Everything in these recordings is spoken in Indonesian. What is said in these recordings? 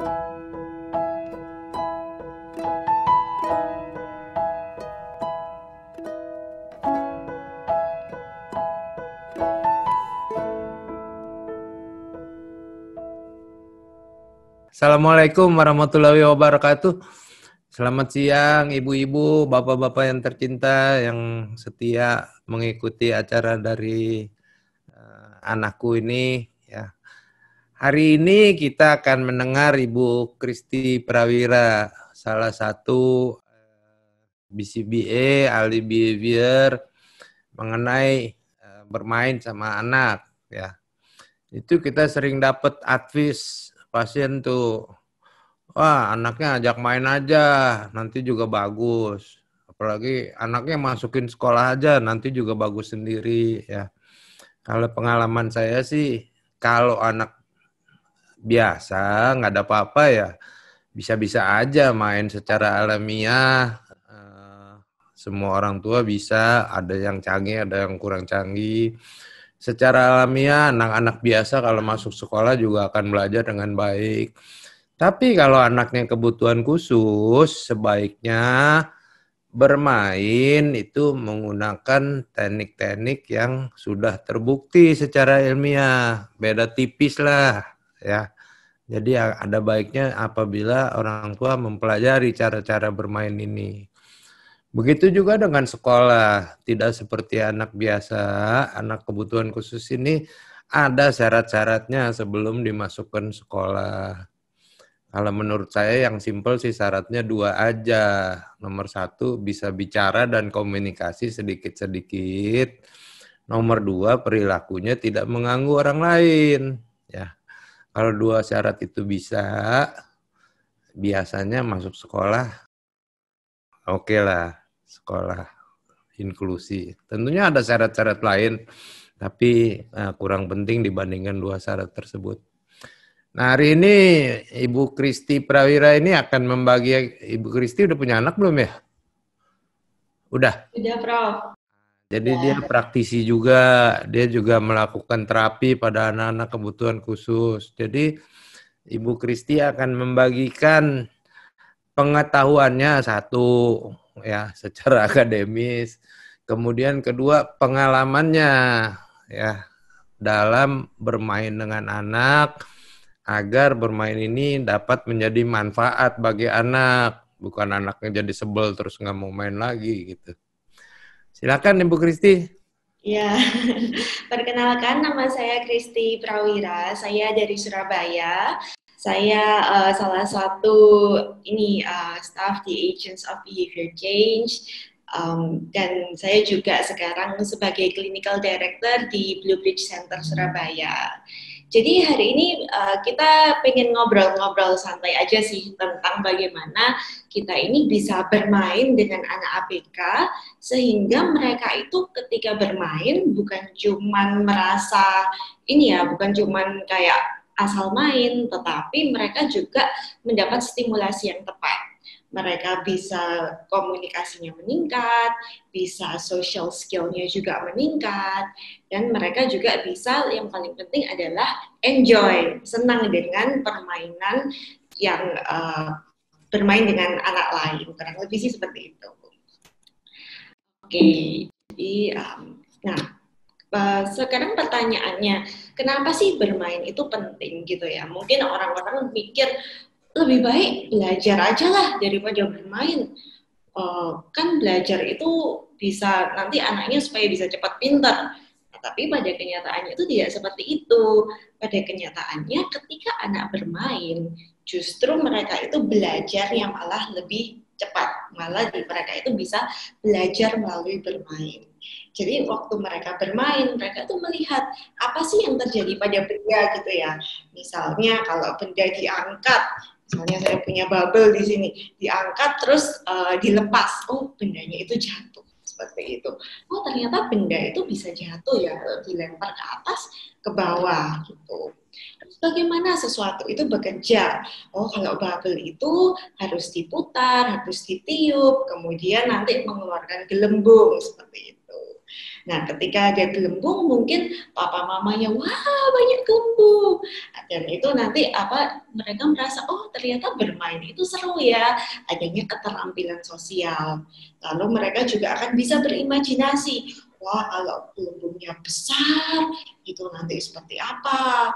Assalamualaikum warahmatullahi wabarakatuh. Selamat siang ibu-ibu, bapak-bapak yang tercinta yang setia mengikuti acara dari anakku ini ya. Hari ini kita akan mendengar Ibu Kristi Prawira, salah satu BCBA, ahli behavior mengenai bermain sama anak ya. Itu kita sering dapat advice pasien tuh, wah anaknya ajak main aja, nanti juga bagus. Apalagi anaknya masukin sekolah aja, nanti juga bagus sendiri ya. Kalau pengalaman saya sih, kalau anak biasa nggak ada apa-apa ya, bisa-bisa aja main secara alamiah. Semua orang tua bisa, ada yang canggih, ada yang kurang canggih. Secara alamiah, anak-anak biasa kalau masuk sekolah juga akan belajar dengan baik. Tapi kalau anaknya kebutuhan khusus, sebaiknya bermain itu menggunakan teknik-teknik yang sudah terbukti secara ilmiah. Beda tipis lah ya. Jadi ada baiknya apabila orang tua mempelajari cara-cara bermain ini. Begitu juga dengan sekolah, tidak seperti anak biasa, anak kebutuhan khusus ini ada syarat-syaratnya sebelum dimasukkan sekolah. Kalau menurut saya yang simpel sih syaratnya 2 aja. Nomor 1 bisa bicara dan komunikasi sedikit-sedikit. Nomor 2 perilakunya tidak mengganggu orang lain. Ya, kalau 2 syarat itu bisa, biasanya masuk sekolah oke lah, sekolah inklusi. Tentunya ada syarat-syarat lain, tapi kurang penting dibandingkan 2 syarat tersebut. Nah hari ini Ibu Kristi Prawira ini akan membagi, Ibu Kristi udah punya anak belum ya? Udah. Sudah, Prof. Jadi dia praktisi juga, dia juga melakukan terapi pada anak-anak kebutuhan khusus. Jadi Ibu Kristi akan membagikan pengetahuannya satu ya secara akademis, kemudian kedua pengalamannya ya dalam bermain dengan anak agar bermain ini dapat menjadi manfaat bagi anak, bukan anaknya jadi sebel terus nggak mau main lagi gitu. Silakan Ibu Kristi. Ya, perkenalkan nama saya Kristi Prawira. Saya dari Surabaya. Saya salah satu staff di Agents of Behavior Change. Dan saya juga sekarang sebagai Clinical Director di Blue Bridge Center Surabaya. Jadi hari ini kita pengen ngobrol-ngobrol santai aja sih tentang bagaimana kita ini bisa bermain dengan anak ABK sehingga mereka itu ketika bermain bukan cuman merasa bukan cuman kayak asal main, tetapi mereka juga mendapat stimulasi yang tepat. Mereka bisa komunikasinya meningkat, bisa social skill-nya juga meningkat, dan mereka juga bisa, yang paling penting adalah enjoy, senang dengan permainan yang bermain dengan anak lain. Kurang lebih sih seperti itu. Oke, jadi sekarang pertanyaannya, kenapa sih bermain itu penting gitu ya? Mungkin orang-orang mikir lebih baik belajar aja lah daripada bermain. Kan belajar itu bisa nanti anaknya supaya bisa cepat pintar. Nah, tapi pada kenyataannya itu tidak seperti itu. Pada kenyataannya ketika anak bermain, justru mereka itu belajar yang malah lebih cepat. Malah mereka itu bisa belajar melalui bermain. Jadi waktu mereka bermain, mereka tuh melihat apa sih yang terjadi pada benda gitu ya. Misalnya kalau benda diangkat, misalnya saya punya bubble di sini, diangkat terus dilepas, oh bendanya itu jatuh seperti itu. Oh ternyata benda itu bisa jatuh ya, dilempar ke atas, ke bawah gitu. Terus bagaimana sesuatu itu bekerja? Oh kalau bubble itu harus diputar, harus ditiup, kemudian nanti mengeluarkan gelembung seperti itu. Nah, ketika dia gelembung, mungkin papa mamanya, wah banyak gelembung. Dan itu nanti mereka merasa, oh ternyata bermain itu seru ya, adanya keterampilan sosial. Lalu mereka juga akan bisa berimajinasi, wah kalau gelembungnya besar, itu nanti seperti apa?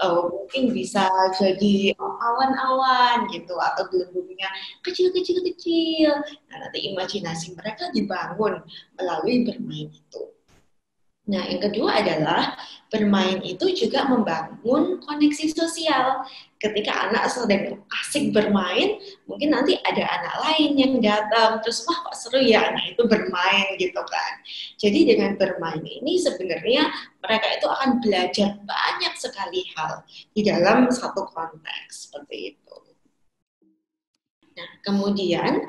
Mungkin bisa jadi awan-awan gitu, atau gelembungnya kecil-kecil-kecil. Nah, nanti imajinasi mereka dibangun melalui bermain itu. Nah, yang kedua adalah bermain itu juga membangun koneksi sosial. Ketika anak sedang asik bermain, mungkin nanti ada anak lain yang datang, terus wah kok seru ya anak itu bermain gitu kan. Jadi dengan bermain ini sebenarnya mereka itu akan belajar banyak sekali hal di dalam satu konteks seperti itu. Nah, kemudian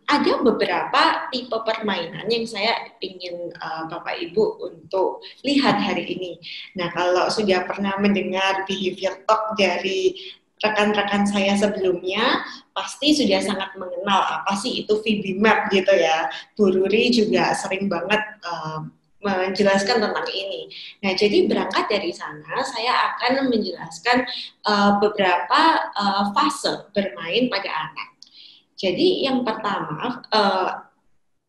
ada beberapa tipe permainan yang saya ingin Bapak Ibu untuk lihat hari ini. Nah, kalau sudah pernah mendengar behavior talk dari rekan-rekan saya sebelumnya, pasti sudah sangat mengenal apa sih itu VB-MAP gitu ya. Bu Ruri juga sering banget menjelaskan tentang ini. Nah, jadi berangkat dari sana, saya akan menjelaskan beberapa fase bermain pada anak. Jadi yang pertama,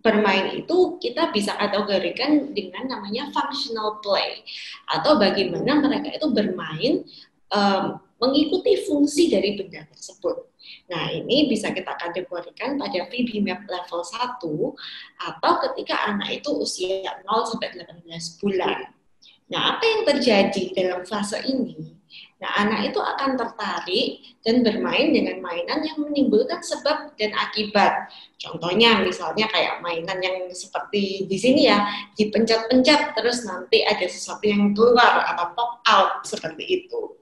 bermain itu kita bisa kategorikan dengan namanya functional play, atau bagaimana mereka itu bermain mengikuti fungsi dari benda tersebut. Nah, ini bisa kita kategorikan pada VB-MAP level 1 atau ketika anak itu usia 0-18 bulan. Nah, apa yang terjadi dalam fase ini? Nah, anak itu akan tertarik dan bermain dengan mainan yang menimbulkan sebab dan akibat. Contohnya misalnya kayak mainan yang seperti di sini ya, dipencet-pencet terus nanti ada sesuatu yang keluar atau pop out seperti itu.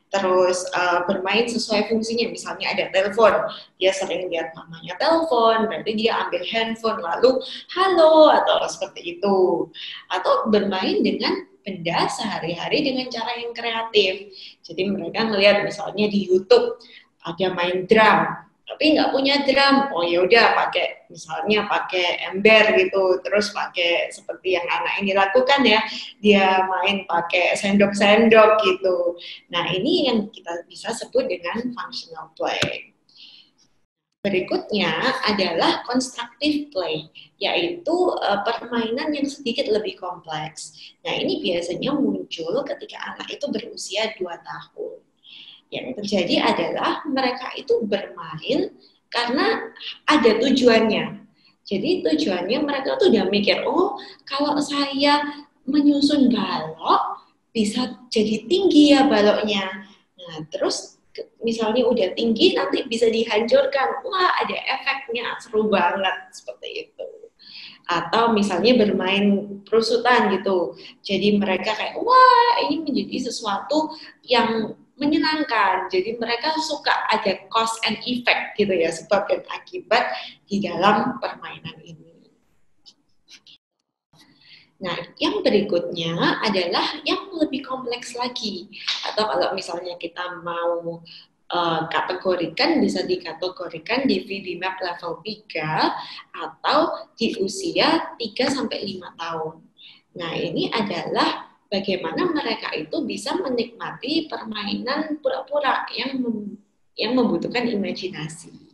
Terus bermain sesuai fungsinya, misalnya ada telepon, dia sering lihat mamanya telepon, berarti dia ambil handphone lalu halo atau seperti itu. Atau bermain dengan benda sehari-hari dengan cara yang kreatif. Jadi mereka ngelihat misalnya di YouTube ada main drum, tapi nggak punya drum, oh ya udah misalnya pakai ember gitu, terus pakai seperti yang anak ini lakukan ya, dia main pakai sendok-sendok gitu. Nah, ini yang kita bisa sebut dengan functional play. Berikutnya adalah constructive play, yaitu permainan yang sedikit lebih kompleks. Nah, ini biasanya muncul ketika anak itu berusia 2 tahun. Yang terjadi adalah mereka itu bermain karena ada tujuannya. Jadi tujuannya mereka tuh udah mikir, oh kalau saya menyusun balok, bisa jadi tinggi ya baloknya. Nah, terus misalnya udah tinggi nanti bisa dihancurkan, wah ada efeknya, seru banget seperti itu. Atau misalnya bermain perusutan gitu, jadi mereka kayak wah ini menjadi sesuatu yang menyenangkan, jadi mereka suka ada cause and effect gitu ya, sebab dan akibat di dalam permainan ini. Nah, yang berikutnya adalah yang lebih kompleks lagi. Atau kalau misalnya kita mau kategorikan, bisa dikategorikan di VB-MAP level 3 atau di usia 3-5 tahun. Nah, ini adalah bagaimana mereka itu bisa menikmati permainan pura-pura yang membutuhkan imajinasi.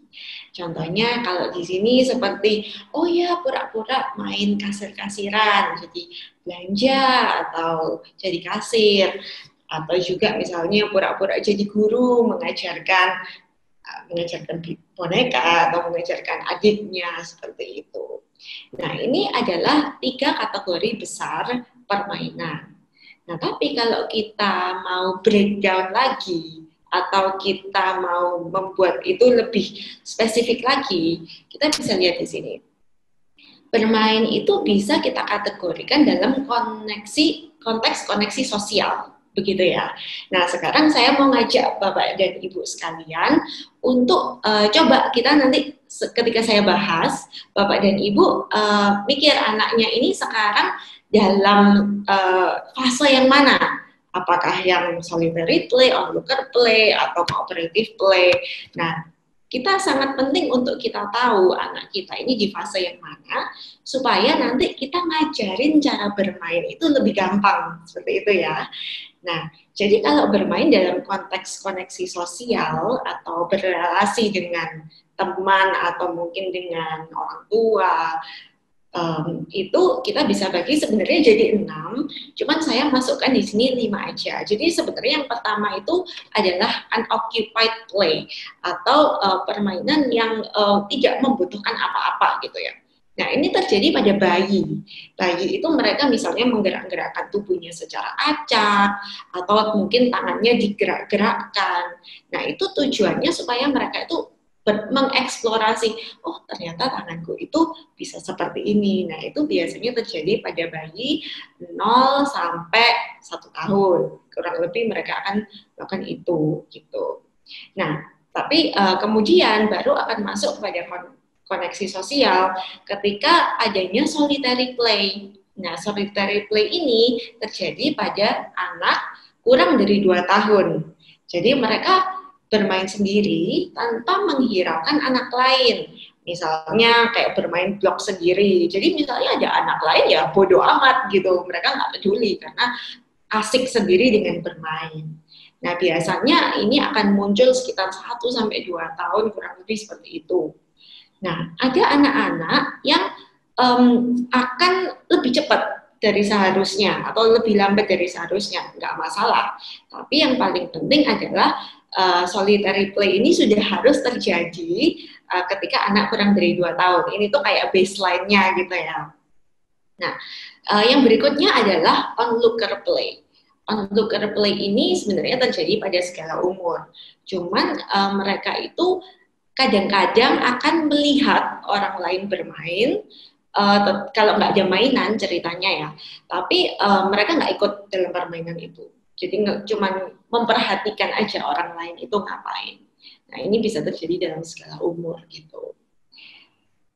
Contohnya kalau di sini seperti, oh ya pura-pura main kasir-kasiran, jadi belanja atau jadi kasir, atau juga misalnya pura-pura jadi guru mengajarkan boneka atau mengajarkan adiknya seperti itu. Nah, ini adalah 3 kategori besar permainan. Nah, tapi kalau kita mau breakdown lagi, atau kita mau membuat itu lebih spesifik lagi, kita bisa lihat di sini. Bermain itu bisa kita kategorikan dalam konteks koneksi sosial, begitu ya. Nah, sekarang saya mau ngajak Bapak dan Ibu sekalian untuk coba kita nanti ketika saya bahas, Bapak dan Ibu mikir anaknya ini sekarang dalam fase yang mana? Apakah yang solitary play, onlooker play, atau cooperative play. Nah, kita sangat penting untuk kita tahu anak kita ini di fase yang mana, supaya nanti kita ngajarin cara bermain itu lebih gampang, seperti itu ya. Nah, jadi kalau bermain dalam konteks koneksi sosial atau berrelasi dengan teman atau mungkin dengan orang tua, itu kita bisa bagi sebenarnya jadi 6, cuman saya masukkan di sini 5 aja. Jadi sebenarnya yang pertama itu adalah unoccupied play atau permainan yang tidak membutuhkan apa-apa gitu ya. Nah, ini terjadi pada bayi. Bayi itu mereka misalnya menggerak-gerakkan tubuhnya secara acak atau mungkin tangannya digerak-gerakkan. Nah, itu tujuannya supaya mereka itu mengeksplorasi, oh ternyata tanganku itu bisa seperti ini. Nah, itu biasanya terjadi pada bayi 0 sampai 1 tahun. Kurang lebih mereka akan melakukan itu gitu. Nah, tapi kemudian baru akan masuk pada koneksi sosial ketika adanya solitary play. Nah, solitary play ini terjadi pada anak kurang dari 2 tahun. Jadi mereka bermain sendiri tanpa menghiraukan anak lain. Misalnya kayak bermain blok sendiri. Jadi misalnya ada anak lain ya bodo amat gitu. Mereka nggak peduli karena asik sendiri dengan bermain. Nah, biasanya ini akan muncul sekitar 1-2 tahun, kurang lebih seperti itu. Nah, ada anak-anak yang akan lebih cepat dari seharusnya atau lebih lambat dari seharusnya, nggak masalah. Tapi yang paling penting adalah solitary play ini sudah harus terjadi ketika anak kurang dari 2 tahun. Ini tuh kayak baseline-nya gitu ya. Nah, yang berikutnya adalah onlooker play. Onlooker play ini sebenarnya terjadi pada segala umur. Cuman mereka itu kadang-kadang akan melihat orang lain bermain, kalau nggak ada mainan ceritanya ya, tapi mereka nggak ikut dalam permainan itu. Jadi cuma memperhatikan aja orang lain itu ngapain. Nah, ini bisa terjadi dalam segala umur gitu.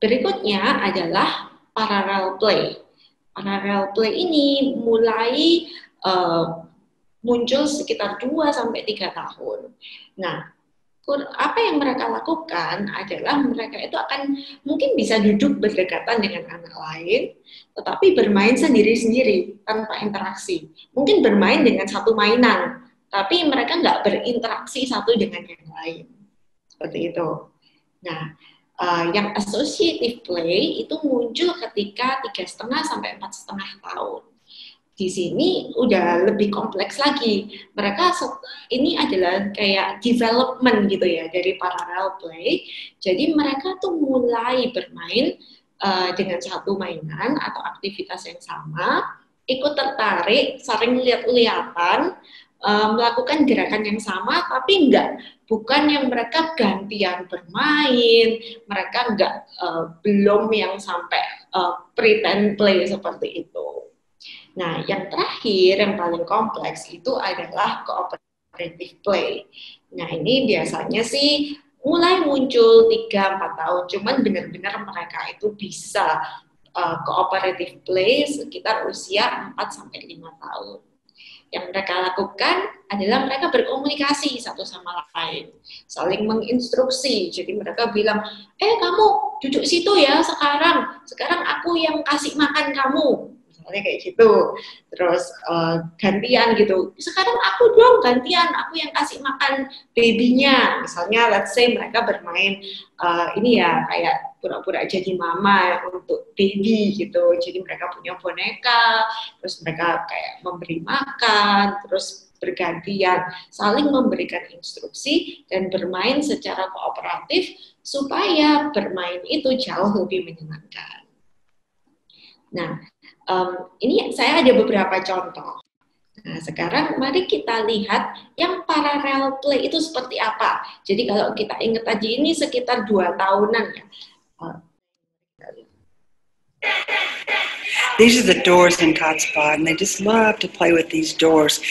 Berikutnya adalah parallel play. Parallel play ini mulai muncul sekitar 2-3 tahun. Nah, apa yang mereka lakukan adalah mereka itu akan mungkin bisa duduk berdekatan dengan anak lain, tetapi bermain sendiri-sendiri tanpa interaksi. Mungkin bermain dengan satu mainan, tapi mereka nggak berinteraksi satu dengan yang lain. Seperti itu. Nah, yang associative play itu muncul ketika 3,5 sampai 4,5 tahun. Di sini udah lebih kompleks lagi. Mereka ini adalah kayak development gitu ya dari parallel play. Jadi mereka tuh mulai bermain dengan satu mainan atau aktivitas yang sama, ikut tertarik, sering lihat-lihatan, melakukan gerakan yang sama, tapi bukan yang mereka gantian bermain, mereka belum yang sampai pretend play seperti itu. Nah, yang terakhir, yang paling kompleks itu adalah cooperative play. Nah, ini biasanya sih mulai muncul 3-4 tahun, cuman benar-benar mereka itu bisa cooperative play sekitar usia 4-5 tahun. Yang mereka lakukan adalah mereka berkomunikasi satu sama lain, saling menginstruksi. Jadi mereka bilang, kamu duduk situ ya sekarang aku yang kasih makan kamu. Kayak gitu, terus gantian gitu, sekarang aku dong gantian, aku yang kasih makan babynya, misalnya let's say mereka bermain ini ya kayak pura-pura jadi mama untuk baby gitu, jadi mereka punya boneka, terus mereka kayak memberi makan, terus bergantian saling memberikan instruksi dan bermain secara kooperatif supaya bermain itu jauh lebih menyenangkan. Nah, ini saya ada beberapa contoh. Nah, sekarang mari kita lihat yang parallel play itu seperti apa. Jadi kalau kita ingat tadi ini sekitar 2 tahunan ya. These are the doors in Kotspad, and they just love to play with these doors.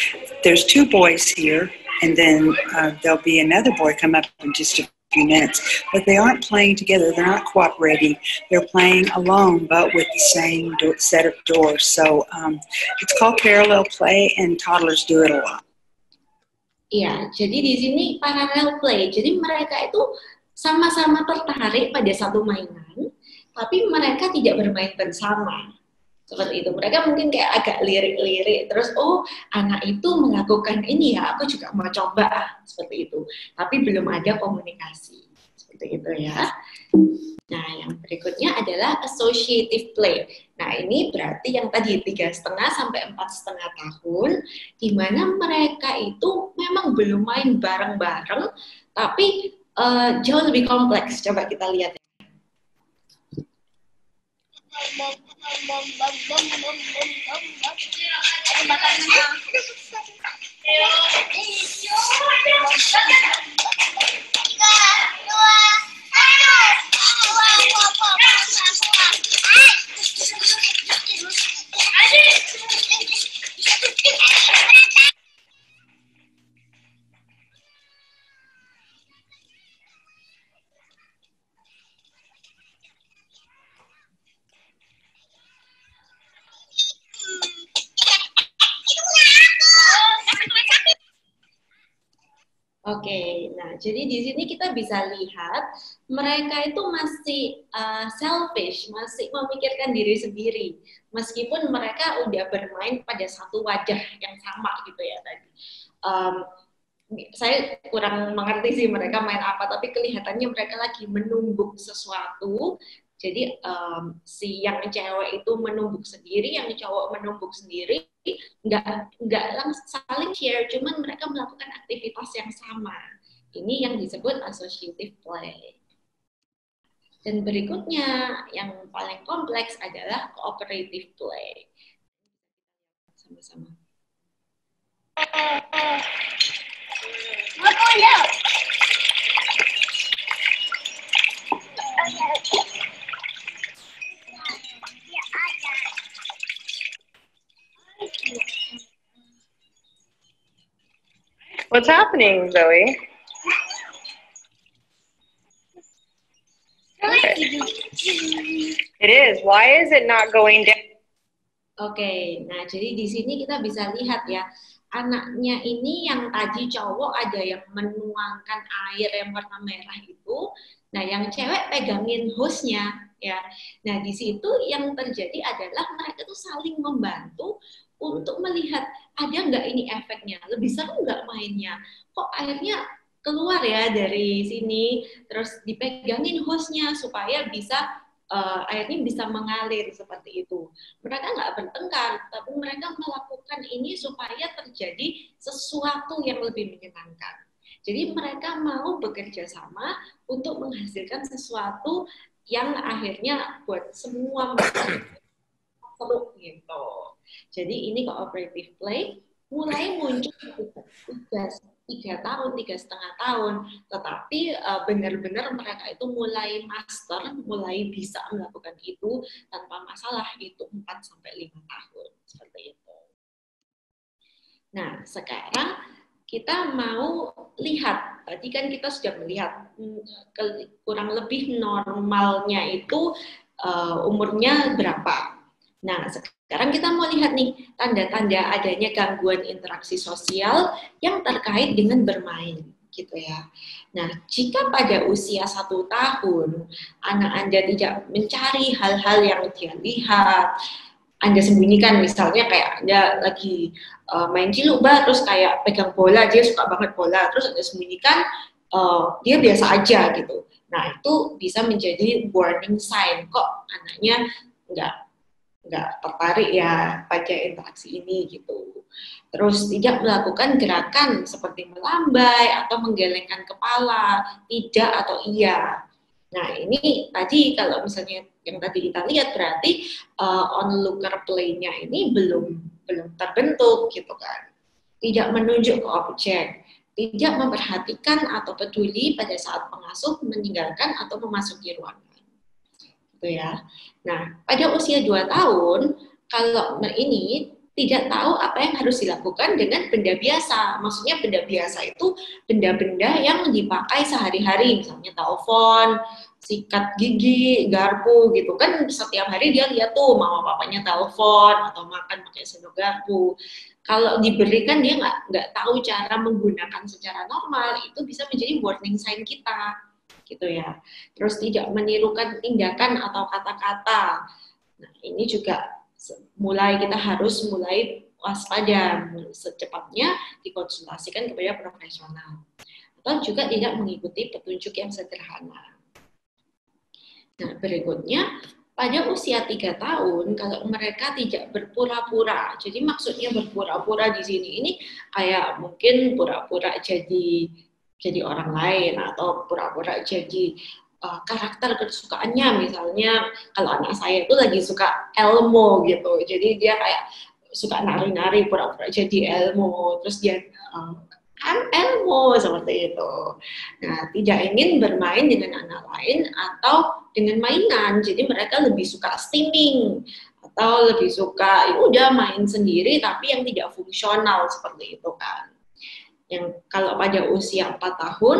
There's 2 boys here, and then there'll be another boy come up in just a few minutes, but they aren't playing together, they're not cooperating, they're playing alone but with the same set of doors. So it's called parallel play and toddlers do it a lot. Iya, jadi di sini parallel play, jadi mereka itu sama-sama tertarik pada satu mainan, tapi mereka tidak bermain bersama. Seperti itu. Mereka mungkin kayak agak lirik-lirik, terus oh anak itu melakukan ini ya, aku juga mau coba, seperti itu. Tapi belum ada komunikasi, seperti itu ya. Nah, yang berikutnya adalah associative play. Nah, ini berarti yang tadi 3,5 sampai 4,5 tahun, di mana mereka itu memang belum main bareng-bareng, tapi jauh lebih kompleks. Coba kita lihat. Oke, nah jadi di sini kita bisa lihat mereka itu masih selfish, masih memikirkan diri sendiri, meskipun mereka udah bermain pada satu wajah yang sama gitu ya tadi. Saya kurang mengerti sih mereka main apa, tapi kelihatannya mereka lagi menumbuk sesuatu. Jadi si yang cewek itu menumbuk sendiri, yang cowok menumbuk sendiri, nggak langsung saling share, cuman mereka melakukan aktivitas yang sama. Ini yang disebut associative play. Dan berikutnya yang paling kompleks adalah cooperative play. Sama-sama. What's happening, Zoe? Okay. It is. Why is it not going down? Oke, nah jadi di sini kita bisa lihat ya, anaknya ini yang tadi cowok ada yang menuangkan air yang warna merah itu, nah yang cewek pegangin hostnya ya. Nah di situ yang terjadi adalah mereka tuh saling membantu untuk melihat ada nggak ini efeknya, lebih seru nggak mainnya, kok airnya keluar ya dari sini, terus dipegangin hostnya supaya bisa airnya bisa mengalir seperti itu. Mereka nggak bertengkar, tapi mereka melakukan ini supaya terjadi sesuatu yang lebih menyenangkan. Jadi mereka mau bekerja sama untuk menghasilkan sesuatu yang akhirnya buat semua mereka seru gitu. Jadi ini cooperative play mulai muncul 3 tahun, 3,5 tahun, tetapi benar-benar mereka itu mulai master, mulai bisa melakukan itu tanpa masalah itu 4-5 tahun, seperti itu. Nah, sekarang kita mau lihat, tadi kan kita sudah melihat kurang lebih normalnya itu umurnya berapa. Nah, sekarang kita mau lihat nih tanda-tanda adanya gangguan interaksi sosial yang terkait dengan bermain, gitu ya. Nah, jika pada usia 1 tahun anak Anda tidak mencari hal-hal yang dia lihat, Anda sembunyikan, misalnya kayak Anda lagi main cilukba, terus kayak pegang bola, dia suka banget bola, terus Anda sembunyikan, dia biasa aja gitu. Nah, itu bisa menjadi warning sign, kok anaknya nggak tertarik ya pada interaksi ini gitu. Terus tidak melakukan gerakan seperti melambai atau menggelengkan kepala, tidak atau iya. Nah ini tadi kalau misalnya yang tadi kita lihat berarti onlooker play-nya ini belum terbentuk gitu kan. Tidak menunjuk ke objek, tidak memperhatikan atau peduli pada saat pengasuh meninggalkan atau memasuki ruangan. Gitu ya. Nah, pada usia 2 tahun, kalau ini tidak tahu apa yang harus dilakukan dengan benda biasa. Maksudnya benda biasa itu benda-benda yang dipakai sehari-hari, misalnya telepon, sikat gigi, garpu gitu kan. Setiap hari dia lihat tuh mama papanya telepon atau makan pakai sendok garpu. Kalau diberikan dia nggak tahu cara menggunakan secara normal, itu bisa menjadi warning sign kita. gitu ya. Terus tidak menirukan tindakan atau kata-kata. Nah, ini juga kita harus mulai waspada, secepatnya dikonsultasikan kepada profesional. Atau juga tidak mengikuti petunjuk yang sederhana. Nah, berikutnya, pada usia 3 tahun, kalau mereka tidak berpura-pura, jadi maksudnya berpura-pura di sini ini kayak mungkin pura-pura jadi orang lain, atau pura-pura jadi karakter kesukaannya, misalnya kalau anak saya itu lagi suka Elmo gitu, jadi dia kayak suka nari-nari pura-pura jadi Elmo, terus dia Elmo seperti itu. Nah, tidak ingin bermain dengan anak lain atau dengan mainan, jadi mereka lebih suka steaming atau lebih suka ya udah main sendiri tapi yang tidak fungsional seperti itu kan. Yang kalau pada usia 4 tahun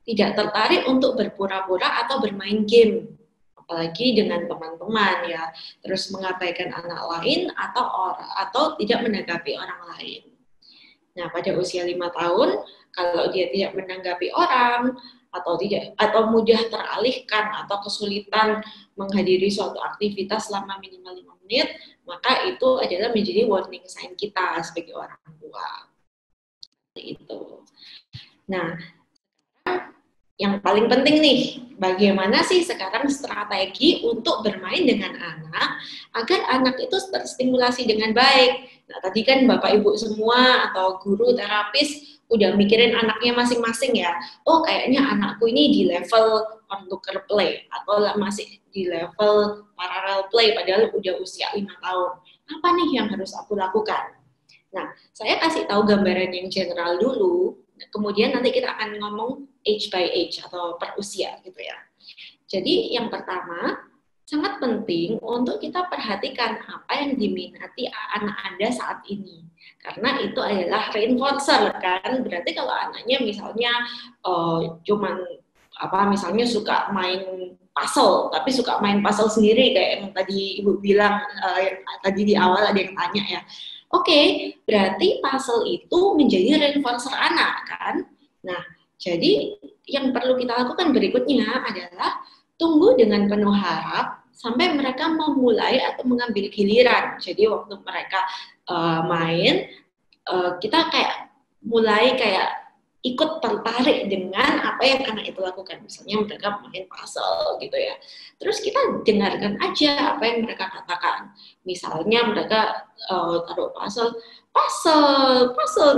tidak tertarik untuk berpura-pura atau bermain game, apalagi dengan teman-teman ya, terus mengabaikan anak lain atau tidak menanggapi orang lain. Nah, pada usia 5 tahun, kalau dia tidak menanggapi orang atau mudah teralihkan atau kesulitan menghadiri suatu aktivitas selama minimal 5 menit, maka itu adalah menjadi warning sign kita sebagai orang tua. Seperti itu. Nah, yang paling penting nih, bagaimana sih sekarang strategi untuk bermain dengan anak agar anak itu terstimulasi dengan baik. Nah, tadi kan Bapak Ibu semua atau guru terapis udah mikirin anaknya masing-masing ya. Oh, kayaknya anakku ini di level onlooker play atau masih di level parallel play padahal udah usia 5 tahun. Apa nih yang harus aku lakukan? Nah, saya kasih tahu gambaran yang general dulu, kemudian nanti kita akan ngomong age by age atau per usia gitu ya. Jadi yang pertama, sangat penting untuk kita perhatikan apa yang diminati anak Anda saat ini. Karena itu adalah reinforcer kan, berarti kalau anaknya misalnya misalnya suka main puzzle, tapi suka main puzzle sendiri kayak yang tadi Ibu bilang, tadi di awal ada yang tanya ya. Oke, berarti puzzle itu menjadi reinforcer anak kan. Nah, jadi yang perlu kita lakukan berikutnya adalah tunggu dengan penuh harap sampai mereka memulai atau mengambil giliran. Jadi waktu mereka main, kita mulai ikut tertarik dengan apa yang anak itu lakukan. Misalnya mereka main puzzle gitu ya. Terus kita dengarkan aja apa yang mereka katakan. Misalnya mereka taruh puzzle,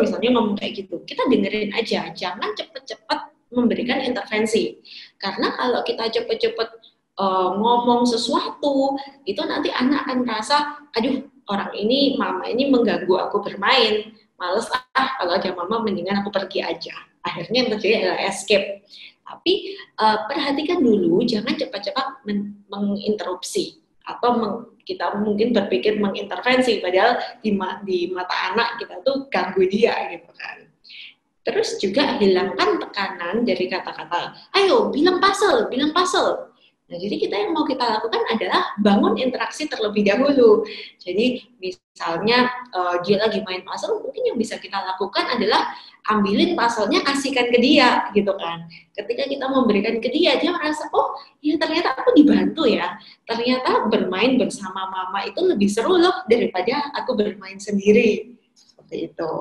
misalnya ngomong kayak gitu. Kita dengerin aja, jangan cepet-cepet memberikan intervensi. Karena kalau kita cepet-cepet ngomong sesuatu, itu nanti anak akan merasa, aduh orang ini, mama ini mengganggu aku bermain. Males kalau ada mama mendingan aku pergi aja. Akhirnya yang terjadi adalah escape. Tapi perhatikan dulu, jangan cepat-cepat menginterupsi atau kita mungkin berpikir mengintervensi, padahal di mata anak kita tuh ganggu dia gitu kan. Terus juga hilangkan tekanan dari kata-kata, ayo bilang puzzle. Nah, jadi yang mau kita lakukan adalah bangun interaksi terlebih dahulu. Jadi misalnya dia lagi main puzzle, mungkin yang bisa kita lakukan adalah ambilin puzzle-nya, kasihkan ke dia, gitu kan. Ketika kita memberikan ke dia, dia merasa, oh ya ternyata aku dibantu ya. Ternyata bermain bersama mama itu lebih seru loh daripada aku bermain sendiri. Seperti itu.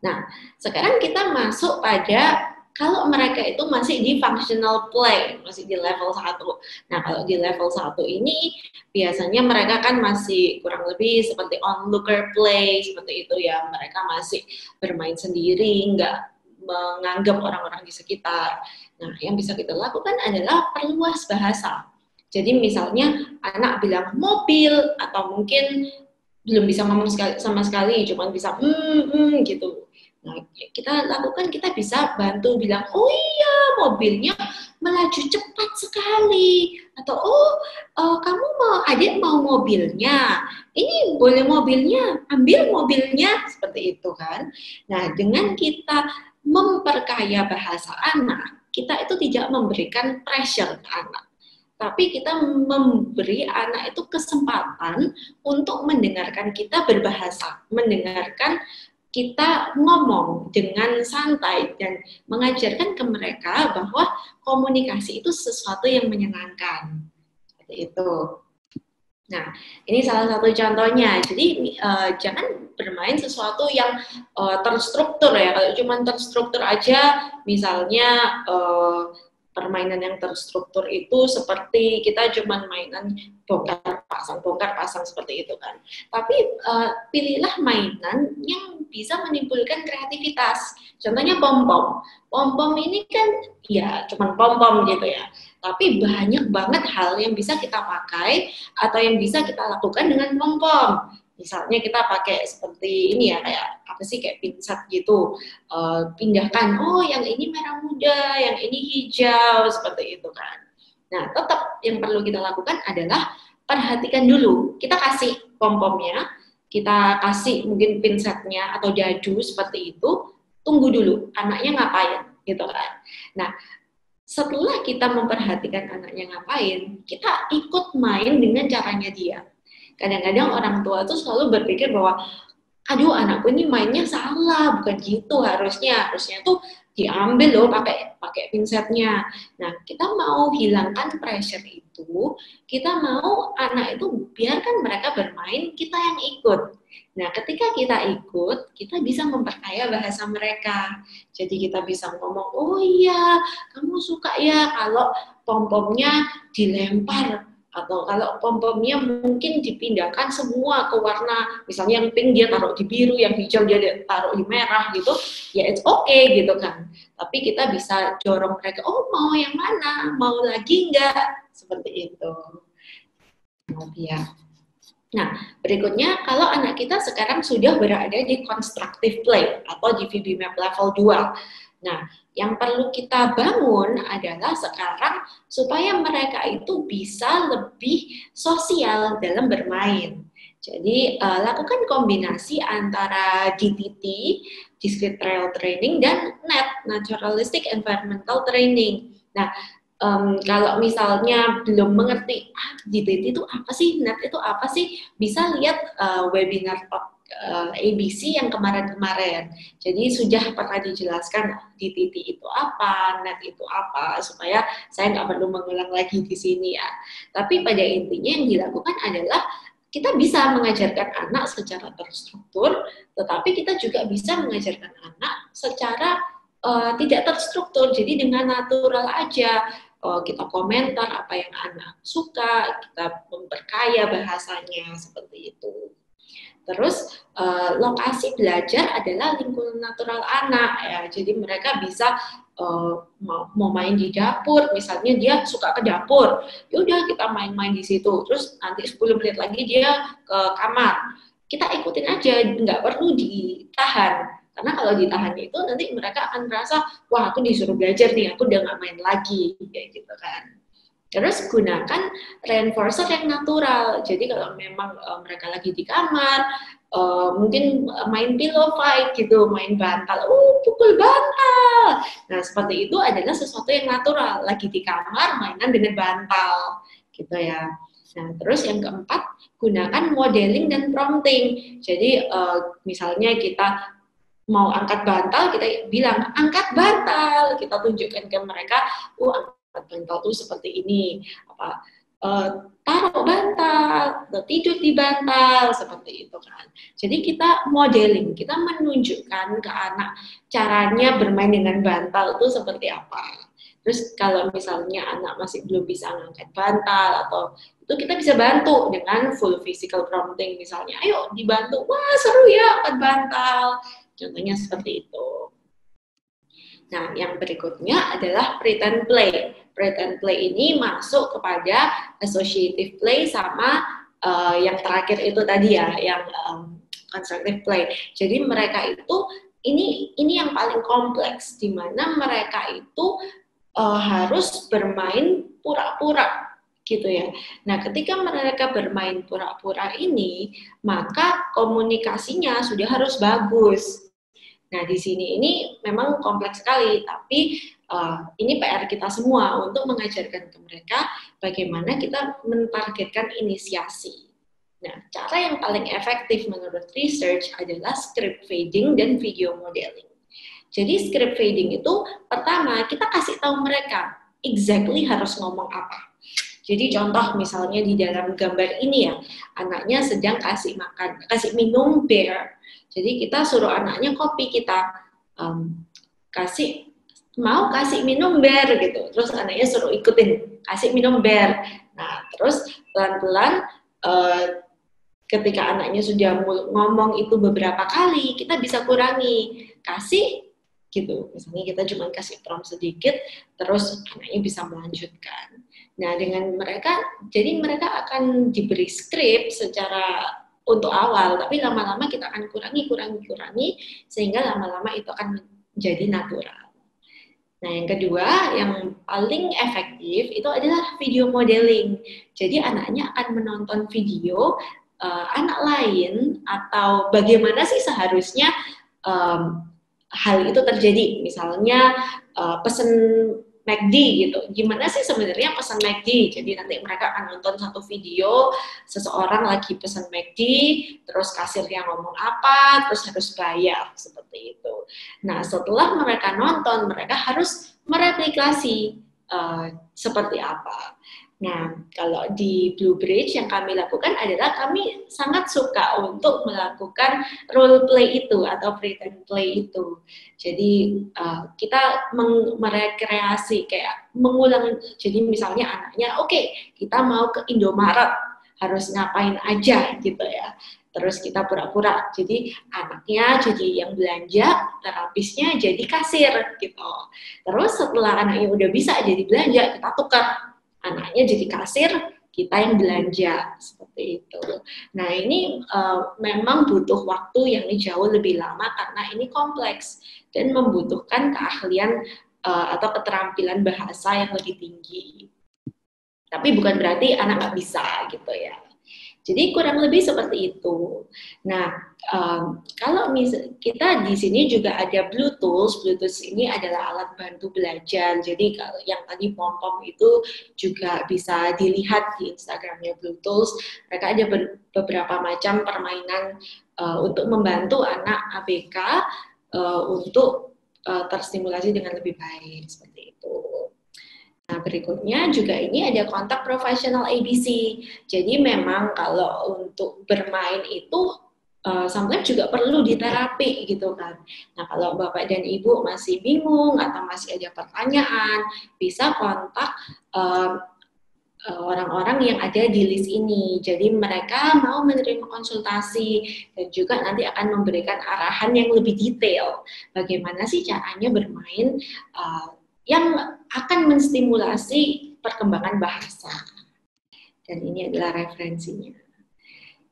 Nah, sekarang kita masuk pada kalau mereka itu masih di functional play, masih di level 1. Nah, kalau di level 1 ini, biasanya mereka kan masih kurang lebih seperti onlooker play, seperti itu ya. Mereka masih bermain sendiri, nggak menganggap orang-orang di sekitar. Nah, yang bisa kita lakukan adalah perluas bahasa. Jadi misalnya anak bilang mobil, atau mungkin belum bisa ngomong sama sekali, cuma bisa gitu. Nah, kita bisa bantu bilang, oh iya mobilnya melaju cepat sekali, atau kamu adik mau mobilnya, ini boleh mobilnya, ambil mobilnya, seperti itu kan. Nah, dengan kita memperkaya bahasa anak, kita itu tidak memberikan pressure ke anak, tapi kita memberi anak itu kesempatan untuk mendengarkan kita berbahasa, mendengarkan kita ngomong dengan santai dan mengajarkan ke mereka bahwa komunikasi itu sesuatu yang menyenangkan. Seperti itu. Nah, ini salah satu contohnya. Jadi jangan bermain sesuatu yang terstruktur ya. Kalau cuma terstruktur aja, misalnya permainan yang terstruktur itu seperti kita cuma mainan bongkar pasang seperti itu kan. Tapi pilihlah mainan yang bisa menimbulkan kreativitas. Contohnya pom-pom. Pom-pom ini kan ya cuma pom-pom gitu ya. Tapi banyak banget hal yang bisa kita pakai atau yang bisa kita lakukan dengan pom-pom. Misalnya kita pakai seperti ini ya, kayak apa sih, kayak pinset gitu. Pindahkan, oh yang ini merah muda, yang ini hijau, seperti itu kan. Nah, tetap yang perlu kita lakukan adalah perhatikan dulu. Kita kasih pom-pomnya, kita kasih mungkin pinsetnya atau dadu seperti itu, tunggu dulu anaknya ngapain gitu kan. Nah, setelah kita memperhatikan anaknya ngapain, kita ikut main dengan caranya dia. Kadang-kadang orang tua tuh selalu berpikir bahwa, aduh anakku ini mainnya salah, bukan gitu harusnya tuh diambil loh pakai pinsetnya. Nah, kita mau hilangkan pressure itu, kita mau anak itu biarkan mereka bermain, kita yang ikut. Nah, ketika kita ikut, kita bisa memperkaya bahasa mereka. Jadi kita bisa ngomong, oh iya, kamu suka ya kalau pom-pomnya dilempar, atau kalau pom-pomnya mungkin dipindahkan semua ke warna, misalnya yang pink dia taruh di biru, yang hijau dia taruh di merah gitu, ya it's okay gitu kan. Tapi kita bisa dorong mereka, oh mau yang mana, mau lagi enggak, seperti itu. Ya. Nah, berikutnya kalau anak kita sekarang sudah berada di constructive play atau di VB-MAP level 2. Nah, yang perlu kita bangun adalah sekarang supaya mereka itu bisa lebih sosial dalam bermain. Jadi, lakukan kombinasi antara DTT, Discrete Trial Training, dan NET, Naturalistic Environmental Training. Nah, kalau misalnya belum mengerti DTT itu apa sih, NET itu apa sih, bisa lihat webinar ABC yang kemarin-kemarin. Jadi sudah pernah dijelaskan DTT itu apa, NET itu apa, supaya saya nggak perlu mengulang lagi di sini ya. Tapi pada intinya yang dilakukan adalah kita bisa mengajarkan anak secara terstruktur, tetapi kita juga bisa mengajarkan anak secara tidak terstruktur, jadi dengan natural aja. Kita komentar apa yang anak suka, kita memperkaya bahasanya, seperti itu. Terus lokasi belajar adalah lingkungan natural anak ya, jadi mereka bisa mau main di dapur, misalnya dia suka ke dapur, yaudah kita main-main di situ, terus nanti 10 menit lagi dia ke kamar, kita ikutin aja, nggak perlu ditahan. Karena kalau ditahan itu nanti mereka akan merasa, wah aku disuruh belajar nih, aku udah nggak main lagi, kayak gitu kan. Terus gunakan reinforcer yang natural. Jadi kalau memang mereka lagi di kamar, mungkin main pillow fight gitu, main bantal, pukul bantal. Nah seperti itu adalah sesuatu yang natural. Lagi di kamar, mainan dengan bantal, gitu ya. Nah terus yang keempat, gunakan modeling dan prompting. Jadi misalnya kita mau angkat bantal, kita bilang angkat bantal, kita tunjukkan ke mereka, angkat bantal tuh seperti ini, taruh bantal, tidur di bantal, seperti itu kan. Jadi kita modeling, kita menunjukkan ke anak caranya bermain dengan bantal itu seperti apa. Terus kalau misalnya anak masih belum bisa angkat bantal atau itu, kita bisa bantu dengan full physical prompting, misalnya ayo dibantu, wah seru ya angkat bantal. Contohnya seperti itu. Nah, yang berikutnya adalah pretend play. Pretend play ini masuk kepada associative play sama yang terakhir itu tadi ya, yang constructive play. Jadi mereka itu ini yang paling kompleks, di mana mereka itu harus bermain pura-pura gitu ya. Nah, ketika mereka bermain pura-pura ini, maka komunikasinya sudah harus bagus. Nah, di sini ini memang kompleks sekali, tapi ini PR kita semua untuk mengajarkan ke mereka bagaimana kita mentargetkan inisiasi. Nah, cara yang paling efektif menurut research adalah script fading dan video modeling. Jadi script fading itu pertama kita kasih tahu mereka exactly harus ngomong apa. Jadi contoh misalnya di dalam gambar ini ya, anaknya sedang kasih minum bear. Jadi kita suruh anaknya copy, kita mau kasih minum bear gitu. Terus anaknya suruh ikutin, kasih minum bear. Nah, terus pelan-pelan ketika anaknya sudah ngomong itu beberapa kali, kita bisa kurangi, kasih gitu. Misalnya kita cuma kasih prompt sedikit, terus anaknya bisa melanjutkan. Nah, dengan mereka, jadi mereka akan diberi skrip secara untuk awal, tapi lama-lama kita akan kurangi, sehingga lama-lama itu akan menjadi natural. Nah, yang kedua, yang paling efektif itu adalah video modeling. Jadi anaknya akan menonton video anak lain atau bagaimana sih seharusnya hal itu terjadi. Misalnya pesan McD gitu. Gimana sih sebenarnya pesan McD? Jadi nanti mereka akan nonton satu video, seseorang lagi pesan McD, terus kasirnya ngomong apa, terus harus bayar, seperti itu. Nah, setelah mereka nonton, mereka harus mereplikasi seperti apa. Nah, kalau di Blue Bridge yang kami lakukan adalah kami sangat suka untuk melakukan role play itu atau pretend play itu. Jadi kita merekreasi kayak mengulang. Jadi misalnya anaknya, oke, kita mau ke Indomaret, harus ngapain aja gitu ya. Terus kita pura-pura, jadi anaknya jadi yang belanja, terapisnya jadi kasir gitu. Terus setelah anaknya udah bisa jadi belanja, kita tukar. Anaknya jadi kasir, kita yang belanja, seperti itu. Nah, ini memang butuh waktu yang jauh lebih lama karena ini kompleks dan membutuhkan keahlian atau keterampilan bahasa yang lebih tinggi. Tapi bukan berarti anak nggak bisa gitu ya. Jadi kurang lebih seperti itu. Nah, kalau kita di sini juga ada Bluetooth. Bluetooth ini adalah alat bantu belajar. Jadi kalau yang tadi pom-pom itu juga bisa dilihat di Instagramnya Bluetooth. Mereka ada beberapa macam permainan untuk membantu anak ABK untuk terstimulasi dengan lebih baik seperti itu. Nah, berikutnya juga ini ada kontak profesional ABC. Jadi memang kalau untuk bermain itu sometimes juga perlu diterapi gitu kan. Nah, kalau Bapak dan Ibu masih bingung atau masih ada pertanyaan, bisa kontak orang-orang yang ada di list ini. Jadi mereka mau menerima konsultasi dan juga nanti akan memberikan arahan yang lebih detail. Bagaimana sih caranya bermain yang akan menstimulasi perkembangan bahasa. Dan ini adalah referensinya.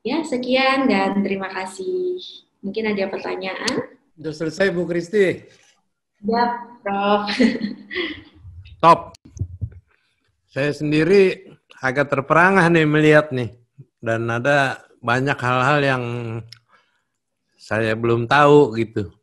Ya, sekian dan terima kasih. Mungkin ada pertanyaan? Sudah selesai, Bu Kristi? Ya, Prof. Top. Saya sendiri agak terperangah nih melihat nih. Dan ada banyak hal-hal yang saya belum tahu gitu.